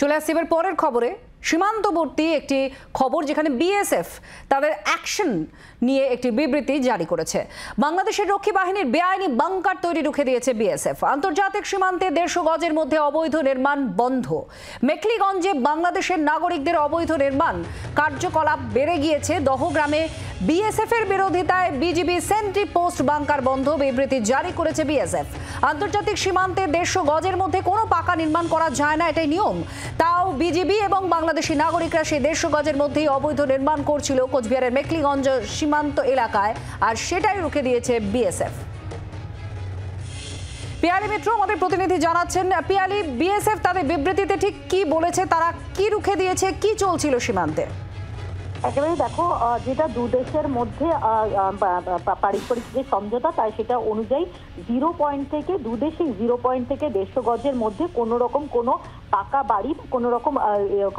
চলে আসছি এবার পরের খবরে। সীমান্তবর্তী একটি খবর যেখানে বিএসএফ তাদের অ্যাকশন নিয়ে একটি বিবৃতি জারি করেছে। বাংলাদেশের রক্ষী বাহিনীর বেআইনি বাংকার তৈরি রুখে দিয়েছে বিএসএফ। আন্তর্জাতিক সীমান্তে 150 গজের মধ্যে অবৈধ নির্মাণ বন্ধ। মেখলিগঞ্জে বাংলাদেশের নাগরিকদের অবৈধ নির্মাণ কার্যকলাপ বেড়ে গিয়েছে। দহগ্রামে বিএসএফ এর বিরোধিতায় বিজিবি সেন্ট্রি পোস্ট বাংকার বন্ধ বিবৃতি জারি করেছে বিএসএফ। আন্তর্জাতিক সীমান্তে 150 গজের মধ্যে কোনো পাকা নির্মাণ করা যায় না, এটাই নিয়ম। তাও বিজিবি এবং বাংলাদেশি নাগরিকরা সেই 150 গজের মধ্যেই অবৈধ নির্মাণ করছিল কোচবিহারের মেখলিগঞ্জ সীমান্ত এলাকায়, আর সেটাই রুখে দিয়েছে বিএসএফ। পিয়ালি মিত্র আমাদের প্রতিনিধি জানাচ্ছেন। পিয়ালি, বিএসএফ তাদের বিবৃতিতে ঠিক কি বলেছে, তারা কি রুখে দিয়েছে, কি চলছিল সীমান্তে? একেবারে দেখো, যেটা দু দেশের মধ্যে পারস্পরিক যে সমঝোতা তাই সেটা অনুযায়ী 0 পয়েন্ট থেকে দু দেশে 0 পয়েন্ট থেকে 150 গজের মধ্যে কোনো রকম কোনো পাকা বাড়ি কোনো রকম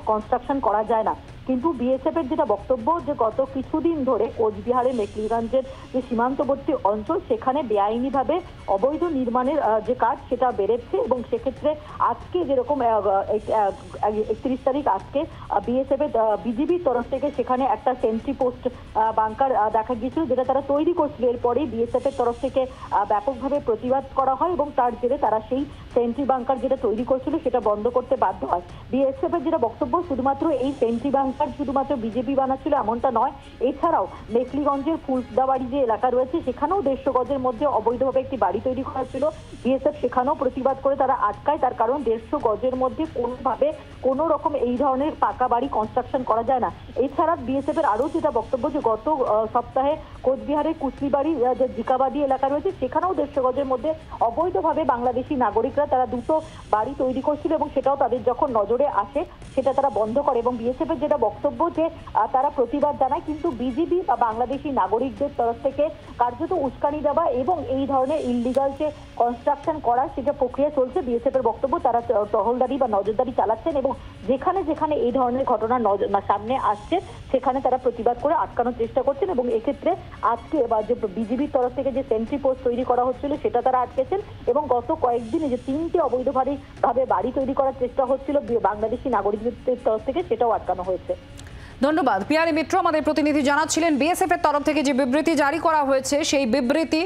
কনস্ট্রাকশন করা যায় না। কিন্তু বিএসএফ এর যেটা বক্তব্য যে গত কিছুদিন ধরে কোচবিহারের মেখলিগঞ্জের যে সীমান্তবর্তী অঞ্চল সেখানে বেআইনিভাবে অবৈধ নির্মাণের যে কাজ সেটা বেড়েছে, এবং সেক্ষেত্রে আজকে যেরকম 31 তারিখ আজকে বিএসএফ এর বিজিবির তরফ থেকে সেখানে একটা সেন্ট্রি পোস্ট বাংকার দেখা গিয়েছিল, যেটা তারা তৈরি করছিল। এরপরেই বিএসএফ এর তরফ থেকে ব্যাপকভাবে প্রতিবাদ করা হয় এবং তার জেরে তারা সেই সেন্ট্রি বাংকার যেটা তৈরি করছিল সেটা বন্ধ করতে বাধ্য হয়। বিএসএফ এর যেটা বক্তব্য, শুধুমাত্র এই সেন্ট্রি বাংকার শুধুমাত্র বিজেপি বানাচ্ছিল এমনটা নয়, এছাড়াও মেখলিগঞ্জের ফুলদাবাড়ি যে এলাকা রয়েছে সেখানেও 150 গজের মধ্যে অবৈধভাবে একটি বাড়ি তৈরি করা ছিল। বিএসএফ সেখানেও প্রতিবাদ করে তারা আটকায়, তার কারণ 150 গজের মধ্যে কোনোভাবে কোনো রকম এই ধরনের পাকা বাড়ি কনস্ট্রাকশন করা যায় না। এছাড়া বিএসএফ এর আরও যেটা বক্তব্য যে গত সপ্তাহে কোচবিহারের কুচলিবাড়ি যে জিকাবাদী এলাকা রয়েছে সেখানেও 150 গজের মধ্যে অবৈধভাবে বাংলাদেশি নাগরিকরা তারা দুটো বাড়ি তৈরি করছিল, এবং সেটাও তাদের যখন নজরে আসে সেটা তারা বন্ধ করে। এবং বিএসএফ এর যেটা বক্তব্য যে তারা প্রতিবাদ জানায়, কিন্তু বিজিবি বা বাংলাদেশি নাগরিকদের তরফ থেকে কার্যত উস্কানি দেওয়া এবং এই ধরনের ইললিগাল যে কনস্ট্রাকশন করার সেটা প্রক্রিয়া চলছে। বিএসএফ এর বক্তব্য তারা টহলদারি বা নজরদারি চালাচ্ছেন, এবং যেখানে যেখানে এই ধরনের ঘটনা সামনে আসছে সেখানে তারা প্রতিবাদ করে আটকানোর চেষ্টা করছেন। এবং এক্ষেত্রে আজকে বা যে বিজিবির তরফ থেকে যে সেন্ট্রি পোস্ট তৈরি করা হচ্ছিল সেটা তারা আটকেছেন, এবং গত কয়েকদিনে যে 3টে অবৈধভাবে বাড়ি তৈরি করার চেষ্টা হচ্ছিল বাংলাদেশি নাগরিকদের তরফ থেকে সেটাও আটকানো হয়েছে। ধন্যবাদ পিয়ালি মিত্র আমাদের প্রতিনিধি জানাচ্ছিলেন। বিএসএফ এর তরফ থেকে যে বিবৃতি জারি করা হয়েছে সেই বিবৃতি,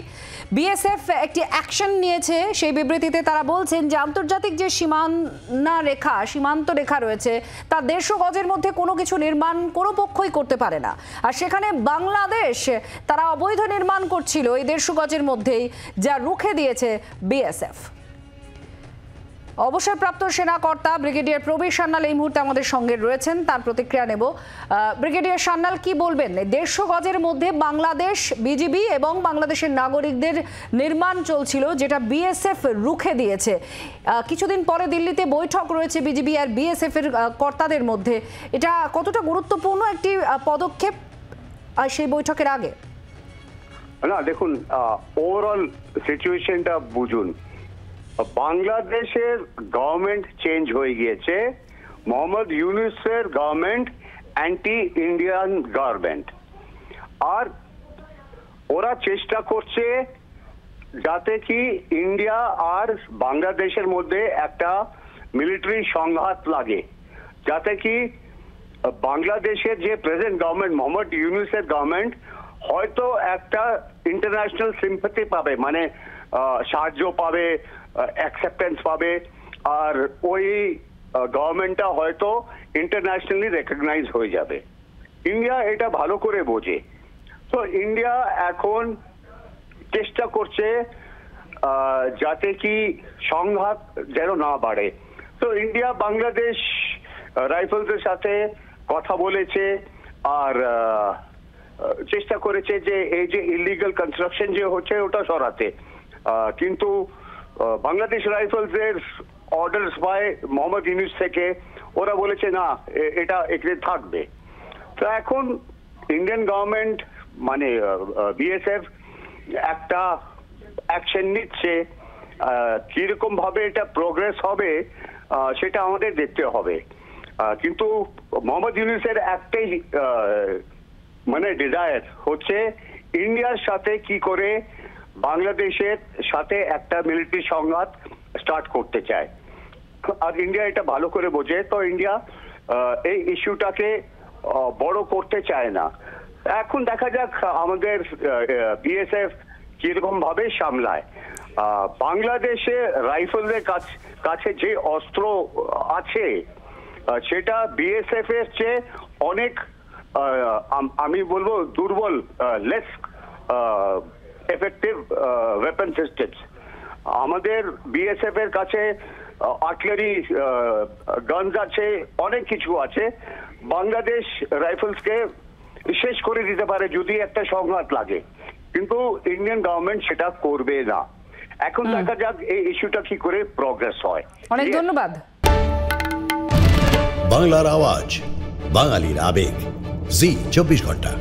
বিএসএফ একটি অ্যাকশন নিয়েছে। সেই বিবৃতিতে তারা বলছেন যে আন্তর্জাতিক যে সীমান্ত রেখা রয়েছে তা 150 গজের মধ্যে কোনো কিছু নির্মাণ কোনো পক্ষই করতে পারে না, আর সেখানে বাংলাদেশ তারা অবৈধ নির্মাণ করছিল এই 150 গজের মধ্যেই, যা রুখে দিয়েছে বিএসএফ। অবসরপ্রাপ্ত সেনাকর্তা ব্রিগেডিয়ার প্রবীর সান্যাল এই মুহূর্তে আমাদের সঙ্গে রয়েছেন, তার প্রতিক্রিয়া নেব। ব্রিগেডিয়ার সান্যাল, কি বলবেন? 150 গজের মধ্যে বাংলাদেশ বিজিবি এবং বাংলাদেশের নাগরিকদের নির্মাণ চলছিল, যেটা বিএসএফ রুখে দিয়েছে। কিছুদিন পরে দিল্লিতে বৈঠক রয়েছে বিজিবি আর বিএসএফ এর কর্তাদের মধ্যে, এটা কতটা গুরুত্বপূর্ণ একটি পদক্ষেপ সেই বৈঠকের আগে? না দেখুন, ওভারঅল সিচুয়েশনটা বুঝুন। বাংলাদেশের গভর্নমেন্ট চেঞ্জ হয়ে গিয়েছে, মোহাম্মদ ইউনূসের গভর্নমেন্ট অ্যান্টি ইন্ডিয়ান গভর্নমেন্ট, আর ওরা চেষ্টা করছে যাতে কি ইন্ডিয়া আর বাংলাদেশের মধ্যে একটা মিলিটারি সংঘাত লাগে, যাতে কি বাংলাদেশের যে প্রেজেন্ট গভর্নমেন্ট মোহাম্মদ ইউনূসের গভর্নমেন্ট হয়তো একটা ইন্টারন্যাশনাল সিম্পাথি পাবে, মানে সাহায্য পাবে, অ্যাকসেপ্টেন্স পাবে, আর ওই গভর্নমেন্টটা হয়তো ইন্টারন্যাশনালি রেকগনাইজ হয়ে যাবে। ইন্ডিয়া এটা ভালো করে বোঝে, তো ইন্ডিয়া এখন চেষ্টা করছে যাতে কি সংঘাত যেন না বাড়ে। তো ইন্ডিয়া বাংলাদেশ রাইফেলসের সাথে কথা বলেছে আর চেষ্টা করেছে যে এই যে ইলিগাল কনস্ট্রাকশন যে হচ্ছে ওটা সরাতে, কিন্তু বাংলাদেশ রাইফেলসের অর্ডারস পায় মোহাম্মদ ইউনূস থেকে, ওরা বলেছে না এটা এখানে থাকবে। তো এখন ইন্ডিয়ান গভর্নমেন্ট মানে বিএসএফ একটা অ্যাকশন নিচ্ছে, কিরকম ভাবে এটা প্রোগ্রেস হবে সেটা আমাদের দেখতে হবে। কিন্তু মোহাম্মদ ইউনূসের একটাই মানে ডিজায়ার হচ্ছে ইন্ডিয়ার সাথে কি করে বাংলাদেশের সাথে একটা মিলিটারি সংঘাত স্টার্ট করতে চায়। আর ইন্ডিয়া এটা ভালো করে বোঝে, তো ইন্ডিয়া এই ইস্যুটাকে বড় করতে চায় না। এখন দেখা যাক আমাদের বিএসএফ কিরকম ভাবে সামলায়। বাংলাদেশে রাইফেলদের কাছে যে অস্ত্র আছে সেটা বিএসএফ এর চেয়ে অনেক আমি বলবো দুর্বল, লেস এফেক্টিভ ওয়েপন সিস্টেমস। আমাদের বিএসএফ এর কাছে আর্টিলারি গানস আছে, অনেক কিছু আছে। বাংলাদেশ রাইফেলসকে শেষ করে দিতে পারে যদি একটা সংঘাত লাগে, কিন্তু ইন্ডিয়ান গভর্নমেন্ট সেটা করবে না। এখন দেখা যাক এই ইস্যুটা কি করে প্রগ্রেস হয়। অনেক ধন্যবাদ। বাংলার আওয়াজ, বাঙালির আবেগ, জি 24 ঘন্টা।